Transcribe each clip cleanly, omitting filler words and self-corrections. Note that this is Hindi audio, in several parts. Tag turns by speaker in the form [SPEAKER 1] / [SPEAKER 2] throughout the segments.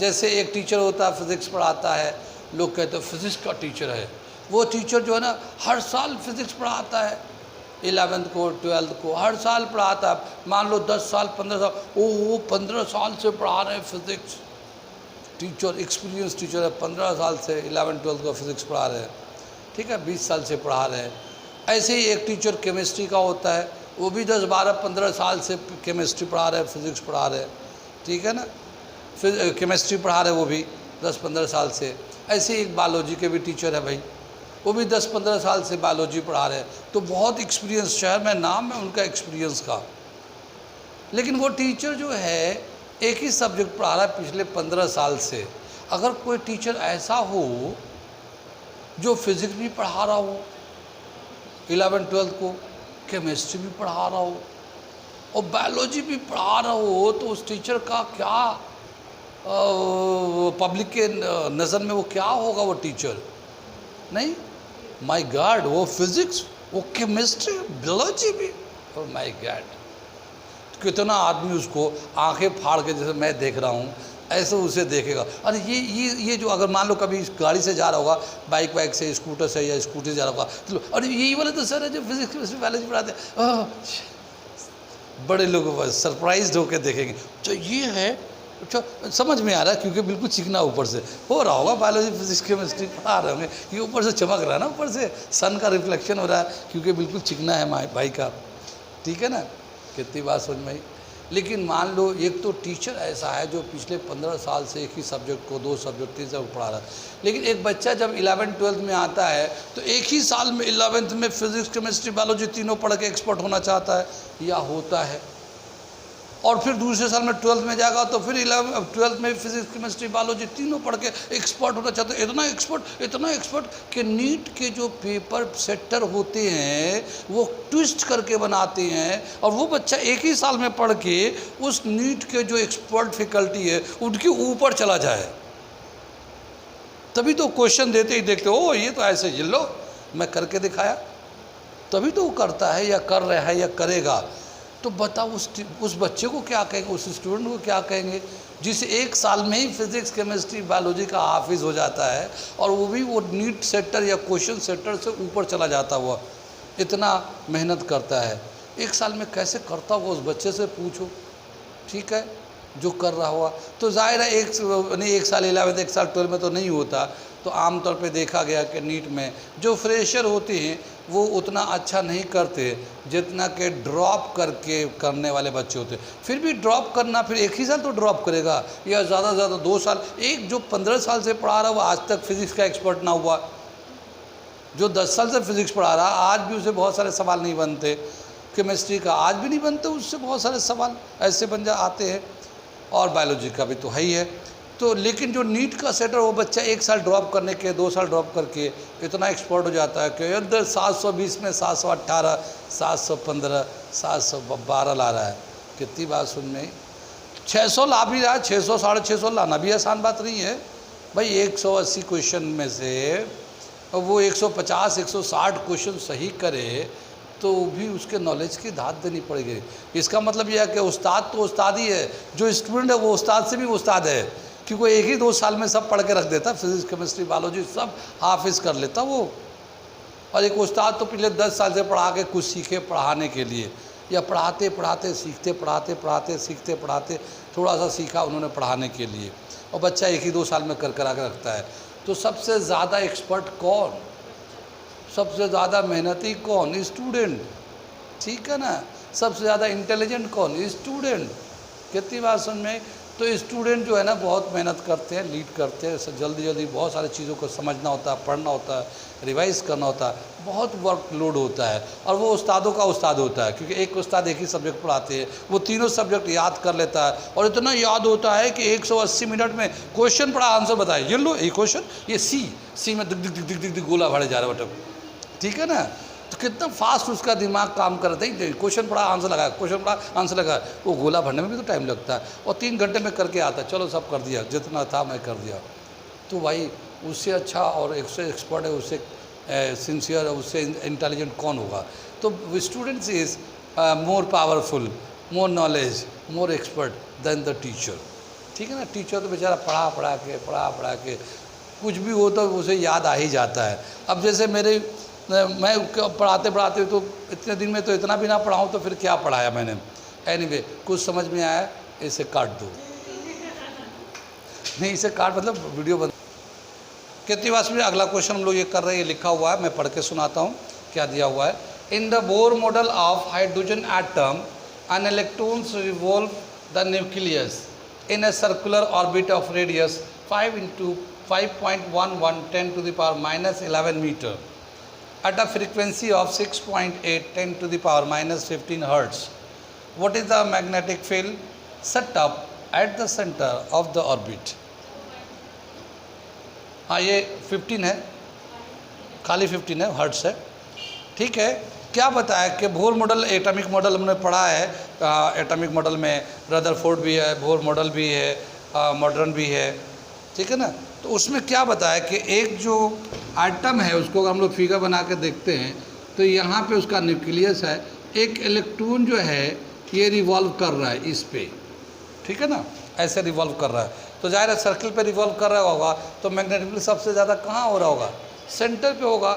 [SPEAKER 1] जैसे एक टीचर होता है फिज़िक्स पढ़ाता है, लोग कहते हैं फिज़िक्स का टीचर है, वो टीचर जो है ना हर साल फिज़िक्स पढ़ाता है, 11th को 12th को हर साल पढ़ाता है। मान लो 10 साल 15 साल, वो 15 साल से पढ़ा रहे हैं फिज़िक्स, टीचर एक्सपीरियंस टीचर है, 15 साल से 11 12 को फिज़िक्स पढ़ा रहे हैं, ठीक है, 20 साल से पढ़ा रहे हैं। ऐसे ही एक टीचर केमिस्ट्री का होता है, वो भी 10 12 15 साल से केमिस्ट्री पढ़ा रहे हैं, फिज़िक्स पढ़ा रहे हैं, ठीक है ना, फिर केमिस्ट्री पढ़ा रहे हैं वो भी 10 15 साल से। ऐसे ही एक बायोलॉजी के भी टीचर है भाई, वो भी 10 15 साल से बायोलॉजी पढ़ा रहे हैं, तो बहुत एक्सपीरियंस, शहर में नाम है उनका एक्सपीरियंस का। लेकिन वो टीचर जो है एक ही सब्जेक्ट पढ़ा रहा है पिछले 15 साल से। अगर कोई टीचर ऐसा हो जो फिज़िक्स भी पढ़ा रहा हो 11 12 को, केमिस्ट्री भी पढ़ा रहा हो और बायोलॉजी भी पढ़ा रहा हो, तो उस टीचर का क्या पब्लिक के नज़र में वो क्या होगा, वो टीचर नहीं, माय गॉड, वो फिज़िक्स, वो केमिस्ट्री, बायोलॉजी भी, और माय गॉड, कितना आदमी उसको आंखें फाड़ के, जैसे मैं देख रहा हूँ ऐसे उसे देखेगा। अरे ये जो अगर मान लो कभी गाड़ी से जा रहा होगा, बाइक से, स्कूटर से या स्कूटी से जा रहा होगा, तो अरे यही वाले तो सर है जो फिजिक्स केमिस्ट्री बायोलॉजी पढ़ाते हैं, बड़े लोग सरप्राइज होकर देखेंगे, तो ये है, अच्छा समझ में आ रहा है, क्योंकि बिल्कुल चिकना ऊपर से हो रहा होगा, बायोलॉजी फिजिक्स केमिस्ट्री पढ़ा रहे होंगे, ये ऊपर से चमक रहा है ना, ऊपर से सन का रिफ्लेक्शन हो रहा है, क्योंकि बिल्कुल चिकना है भाई का, ठीक है ना, कितनी बात समझ में आई। लेकिन मान लो एक तो टीचर ऐसा है जो पिछले 15 साल से एक ही सब्जेक्ट को, 2 सब्जेक्ट 3 सब्जेक्ट पढ़ा रहा है, लेकिन एक बच्चा जब 11 12 में आता है तो एक ही साल में 11th में फिजिक्स केमिस्ट्री बायोलॉजी तीनों पढ़ के एक्सपर्ट होना चाहता है या होता है, और फिर दूसरे साल में 12th में जाएगा तो फिर 12th में फिजिक्स केमिस्ट्री बायोलॉजी तीनों पढ़ के एक्सपर्ट होना चाहते हैं। इतना एक्सपर्ट कि नीट के जो पेपर सेटर होते हैं वो ट्विस्ट करके बनाते हैं, और वो बच्चा एक ही साल में पढ़ के उस नीट के जो एक्सपर्ट फैकल्टी है उनके ऊपर चला जाए। तभी तो क्वेश्चन देते ही देखते ओ ये तो ऐसे, ये लो मैं करके दिखाया, तभी तो वो करता है या कर रहा है या करेगा। तो बताओ उस बच्चे को क्या कहेंगे, उस स्टूडेंट को क्या कहेंगे जिसे एक साल में ही फिजिक्स केमिस्ट्री बायोलॉजी का हाफिज हो जाता है, और वो भी वो नीट सेटर या क्वेश्चन सेटर से ऊपर चला जाता हुआ, इतना मेहनत करता है, एक साल में कैसे करता होगा उस बच्चे से पूछो, ठीक है, जो कर रहा हुआ। तो जाहिर है एक साल 11 एक साल 12 में तो नहीं होता, तो आमतौर पे देखा गया कि नीट में जो फ्रेशर होते हैं वो उतना अच्छा नहीं करते जितना कि ड्रॉप करके करने वाले बच्चे होते हैं। फिर भी ड्रॉप करना, फिर एक ही साल तो ड्रॉप करेगा या ज़्यादा से ज़्यादा 2 साल। एक जो 15 साल से पढ़ा रहा वो आज तक फिज़िक्स का एक्सपर्ट ना हुआ, जो 10 साल से फिज़िक्स पढ़ा रहा आज भी उसे बहुत सारे सवाल नहीं बनते, केमिस्ट्री का आज भी नहीं बनते, उससे बहुत सारे सवाल ऐसे आते हैं, और बायोलॉजी का भी तो है ही है। तो लेकिन जो नीट का सेटर, वो बच्चा 1 साल ड्रॉप करने के, 2 साल ड्रॉप करके इतना एक्सपर्ट हो जाता है कि इधर 720 में 718, 715, 712 ला रहा है। कितनी बात सुन में, 600 ला भी रहा है, 600 650 लाना भी आसान बात नहीं है भाई। 180 क्वेश्चन में से वो 150 160 क्वेश्चन सही करे तो भी उसके नॉलेज की दाद देनी पड़ेगी। इसका मतलब यह है कि उस्ताद तो उस्ताद ही है, जो स्टूडेंट है वो उस्ताद से भी उस्ताद है, क्योंकि एक ही 2 साल में सब पढ़ के रख देता, फिजिक्स केमिस्ट्री बायोलॉजी सब हाफिज कर लेता वो। और एक उस्ताद तो पिछले 10 साल से पढ़ा के कुछ सीखे पढ़ाने के लिए, या पढ़ाते पढ़ाते सीखते, पढ़ाते पढ़ाते सीखते पढ़ाते थोड़ा सा सीखा उन्होंने पढ़ाने के लिए, और बच्चा एक ही 2 साल में कर करा के रखता है। तो सबसे ज़्यादा एक्सपर्ट कौन, सबसे ज़्यादा मेहनती कौन, स्टूडेंट, ठीक है ना। सबसे ज़्यादा इंटेलिजेंट कौन, स्टूडेंट। कितनी बात समझ में। तो स्टूडेंट जो है ना बहुत मेहनत करते हैं, लीड करते हैं, जल्दी बहुत सारी चीज़ों को समझना होता है, पढ़ना होता है, रिवाइज़ करना होता है, बहुत वर्क लोड होता है। और वो उस्तादों का उस्ताद होता है, क्योंकि एक उस्ताद एक ही सब्जेक्ट पढ़ाते हैं, वो तीनों सब्जेक्ट याद कर लेता है, और इतना याद होता है कि 180 मिनट में क्वेश्चन पढ़ा आंसर बताए, ये लो ये क्वेश्चन, ये सी में दिख दिख दिख दिख दिख गोला भरे जा रहा है बटन, ठीक है ना। तो कितना फास्ट उसका दिमाग काम करता है, क्वेश्चन पढ़ा आंसर लगाया, क्वेश्चन पढ़ा आंसर लगाया, वो गोला भरने में भी तो टाइम लगता है, और 3 घंटे में करके आता है, चलो सब कर दिया, जितना था मैं कर दिया। तो भाई उससे अच्छा और उससे एक्सपर्ट है, उससे सिंसियर है, उससे इंटेलिजेंट कौन होगा। तो students is more powerful, more knowledge, more expert than the teacher, ठीक है ना। टीचर तो बेचारा पढ़ा के कुछ भी हो तो उसे याद आ ही जाता है। अब जैसे मैं पढ़ाते तो इतने दिन में तो इतना भी ना पढ़ाऊँ तो फिर क्या पढ़ाया मैंने। एनीवे कुछ समझ में आया, इसे काट दो। नहीं, इसे काट मतलब वीडियो बंद। कितनी बात में अगला क्वेश्चन हम लोग ये कर रहे हैं, ये लिखा हुआ है, मैं पढ़ के सुनाता हूँ क्या दिया हुआ है। In the Bohr model of hydrogen atom an electrons revolve the nucleus in a circular orbit of radius 5 into 5.11 10 to the power minus 11 meter at a frequency of 6.8 10 to the power minus 15 hertz. What is the magnetic field set up at the center of the orbit? हाँ, ये 15 है, खाली 15 है, हर्ट्स है। ठीक है, क्या बताया कि बोर मॉडल एटॉमिक मॉडल हमने पढ़ा है। एटॉमिक मॉडल में रदरफोर्ड भी है, बोर मॉडल भी है, मॉडर्न भी है, ठीक है ना। तो उसमें क्या बताया कि एक जो एटम है उसको हम लोग फिगर बना के देखते हैं तो यहाँ पे उसका न्यूक्लियस है, एक इलेक्ट्रॉन जो है ये रिवॉल्व कर रहा है इस पे, ठीक है ना, ऐसे रिवॉल्व कर रहा है। तो जाहिर है सर्कल पे रिवॉल्व कर रहा होगा तो मैग्नेटिक फील्ड सबसे ज़्यादा कहाँ हो रहा होगा, सेंटर पे होगा।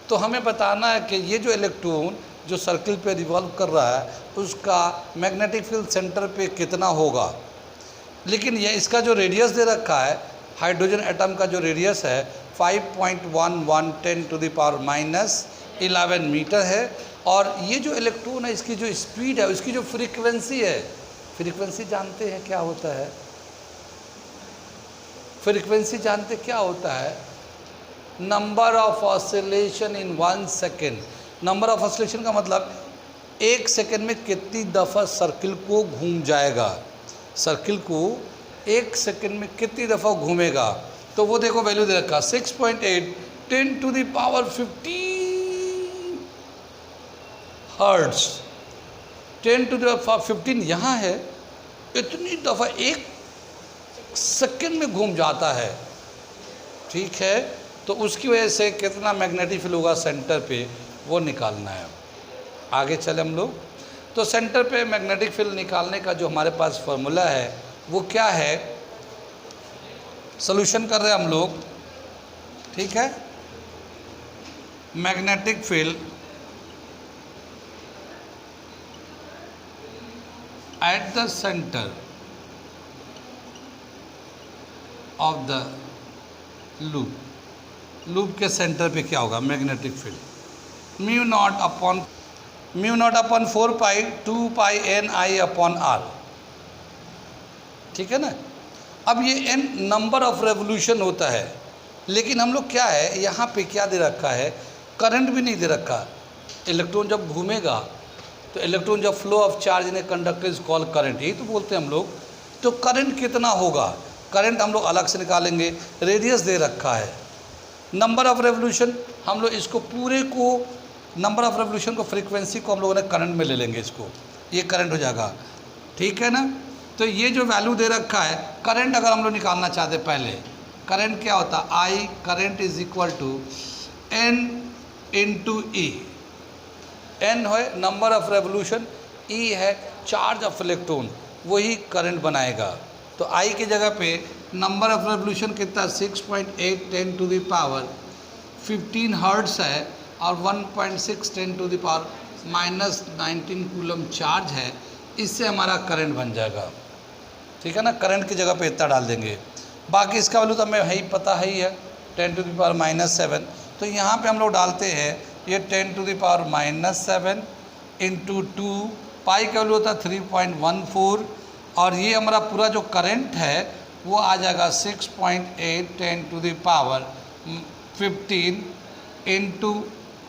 [SPEAKER 1] तो हमें बताना है कि ये जो इलेक्ट्रॉन जो सर्कल पे रिवॉल्व कर रहा है उसका मैग्नेटिक फील्ड सेंटर पे कितना होगा। लेकिन ये इसका जो रेडियस दे रखा है, हाइड्रोजन एटम का जो रेडियस है 5.11 10 to the power minus 11 metre है। और ये जो इलेक्ट्रॉन है इसकी जो स्पीड है, उसकी जो फ्रीक्वेंसी है, फ्रीक्वेंसी जानते हैं क्या होता है, फ्रीक्वेंसी जानते क्या होता है, number of oscillation in 1 second. Number of oscillation का मतलब 1 सेकेंड में कितनी दफ़ा सर्किल को घूम जाएगा, सर्किल को 1 सेकेंड में कितनी दफ़ा घूमेगा। तो वो देखो वैल्यू दे रखा 6.8 10 to the power 15 hertz. 10 to the power 15 यहाँ है, इतनी दफ़ा 1 सेकेंड में घूम जाता है, ठीक है। तो उसकी वजह से कितना मैग्नेटिक फील्ड होगा सेंटर पे, वो निकालना है। आगे चले हम लोग। तो सेंटर पे मैग्नेटिक फील्ड निकालने का जो हमारे पास फॉर्मूला है वो क्या है, सॉल्यूशन कर रहे हैं हम लोग, ठीक है। Magnetic field at the centre of the loop, loop के सेंटर पे क्या होगा magnetic field, mu naught upon 4 pi 2 pi N I upon R, ठीक है ना। अब ये एन नंबर ऑफ रेवोल्यूशन होता है, लेकिन हम लोग क्या है यहाँ पे क्या दे रखा है, करंट भी नहीं दे रखा। इलेक्ट्रॉन जब घूमेगा तो इलेक्ट्रॉन जब flow of charge in a conductor is called current, यही तो बोलते हैं हम लोग। तो करंट कितना होगा, करंट हम लोग अलग से निकालेंगे। रेडियस दे रखा है, नंबर ऑफ रेवोल्यूशन हम लोग इसको पूरे को, नंबर ऑफ रेवोल्यूशन को, फ्रीक्वेंसी को हम लोगों ने करंट में ले लेंगे, इसको ये करंट हो जाएगा, ठीक है ना। तो ये जो वैल्यू दे रखा है, करंट अगर हम लोग निकालना चाहते पहले, करंट क्या होता है, I current is equal to N into E. N है नंबर ऑफ रेवोल्यूशन, ई है चार्ज ऑफ इलेक्ट्रॉन, वही करंट बनाएगा। तो आई की जगह पे नंबर ऑफ रेवोल्यूशन कितना 6.8 10 to the power 15 हर्ट्स है और 1.6 10 to the power minus 19 coulomb charge है। इससे हमारा करंट बन जाएगा, ठीक है ना। करंट की जगह पे इतना डाल देंगे, बाकी इसका वैल्यू तो हमें ही पता ही है 10 to the power -7। तो यहाँ पे हम लोग डालते हैं ये 10 to the power -7 इंटू 2, पाई का वैल्यू होता है 3.14 और ये हमारा पूरा जो करंट है वो आ जाएगा 6.8 10 to the power 15 into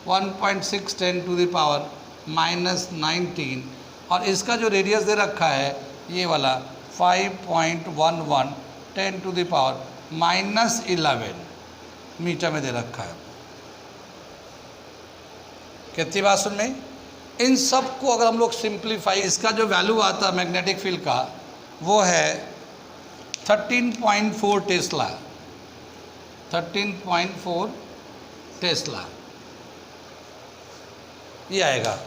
[SPEAKER 1] 1.6 10 to the power -19 और इसका जो रेडियस दे रखा है ये वाला 5.11 10 to the power -11 मीटर में दे रखा है। कितनी बात सुन में, इन सब को अगर हम लोग सिंप्लीफाई, इसका जो वैल्यू आता है मैग्नेटिक फील्ड का वो है 13.4 टेस्ला, 13.4 टेस्ला ये आएगा।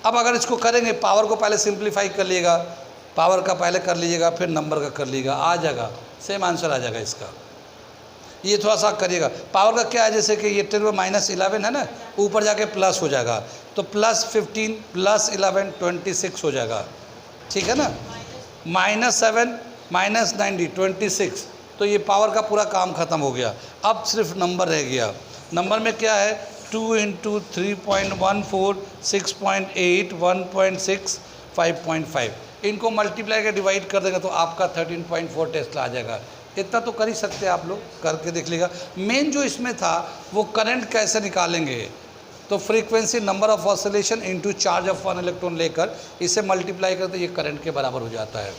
[SPEAKER 1] अब अगर इसको करेंगे, पावर को पहले सिंप्लीफाई कर लिएगा, पावर का पहले कर लीजिएगा, फिर नंबर का कर लीजिएगा, आ जाएगा, सेम आंसर आ जाएगा इसका। ये थोड़ा सा करिएगा। पावर का क्या है, जैसे कि ये 10 में -11 है ना, ऊपर जाके प्लस हो जाएगा, तो +15 +11 26 हो जाएगा, ठीक है ना। -7 -90 26, तो ये पावर का पूरा काम खत्म हो गया। अब सिर्फ नंबर रह गया। नंबर में क्या है, 2 × 3.14 6.8 1.6 5.5, इनको मल्टीप्लाई कर डिवाइड कर देंगे तो आपका 13.4 टेस्ला आ जाएगा। इतना तो कर ही सकते हैं आप लोग, करके देख लीजिएगा। मेन जो इसमें था वो करंट कैसे निकालेंगे, तो frequency number of oscillation into charge of 1 electron लेकर इसे मल्टीप्लाई करते ये करंट के बराबर हो जाता है।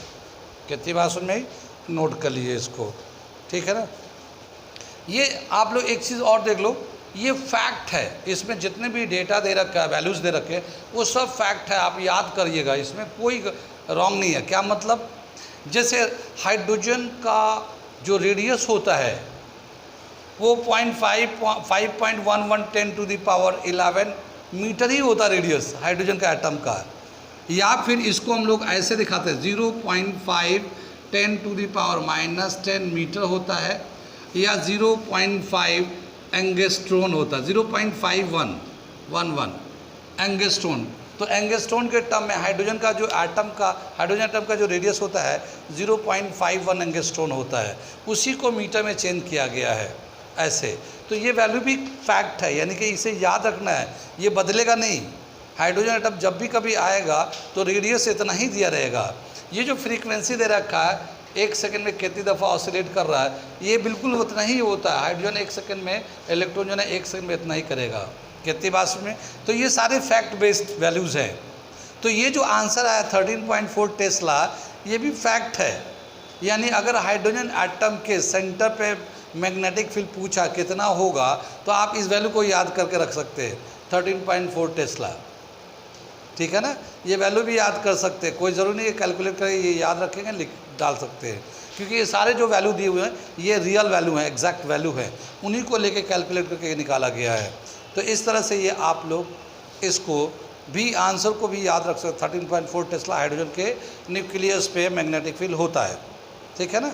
[SPEAKER 1] कितनी बात सुन में, नोट कर लीजिए इसको, ठीक है ना। ये आप लोग एक चीज़ और देख लो, ये फैक्ट है, इसमें जितने भी डेटा दे रखा है, वैल्यूज़ दे रखे हैं, वो सब फैक्ट है, आप याद करिएगा, इसमें कोई रॉन्ग नहीं है। क्या मतलब, जैसे हाइड्रोजन का जो रेडियस होता है वो 5.11 10⁻11 मीटर ही होता रेडियस हाइड्रोजन का एटम का। या फिर इसको हम लोग ऐसे दिखाते हैं, 0.5 10⁻−10 मीटर होता है, या 0.5 एंगस्ट्रॉन होता है, 0.5111 एंगस्ट्रॉन। तो एंगस्ट्रॉन के टर्म में हाइड्रोजन का जो एटम का जो रेडियस होता है 0.51 एंगस्ट्रॉन होता है, उसी को मीटर में चेंज किया गया है ऐसे। तो ये वैल्यू भी फैक्ट है, यानी कि इसे याद रखना है, ये बदलेगा नहीं। हाइड्रोजन एटम जब भी कभी आएगा तो रेडियस इतना ही दिया रहेगा। ये जो फ्रीक्वेंसी दे रखा है, 1 सेकंड में कितनी दफ़ा ऑसिलेट कर रहा है, ये बिल्कुल उतना ही होता है। हाइड्रोजन 1 सेकंड में, इलेक्ट्रॉन जो है 1 सेकंड में इतना ही करेगा। कितनी बात में, तो ये सारे फैक्ट बेस्ड वैल्यूज़ हैं। तो ये जो आंसर आया 13.4 टेस्ला, ये भी फैक्ट है। यानी अगर हाइड्रोजन एटम के सेंटर पे मैग्नेटिक फील्ड पूछा कितना होगा, तो आप इस वैल्यू को याद करके रख सकते हैं, 13.4 टेस्ला, ठीक है ना। ये वैल्यू भी याद कर सकते हैं, कोई ज़रूरी नहीं है कैलकुलेट करें, ये याद रखेंगे, लिख डाल सकते हैं, क्योंकि ये सारे जो वैल्यू दिए हुए हैं ये रियल वैल्यू हैं, एग्जैक्ट वैल्यू है, उन्हीं को लेके कैलकुलेट करके निकाला गया है। तो इस तरह से ये आप लोग इसको भी, आंसर को भी याद रख सकते। 13.4 टेस्ला हाइड्रोजन के न्यूक्लियस पे मैग्नेटिक फील्ड होता है, ठीक है ना।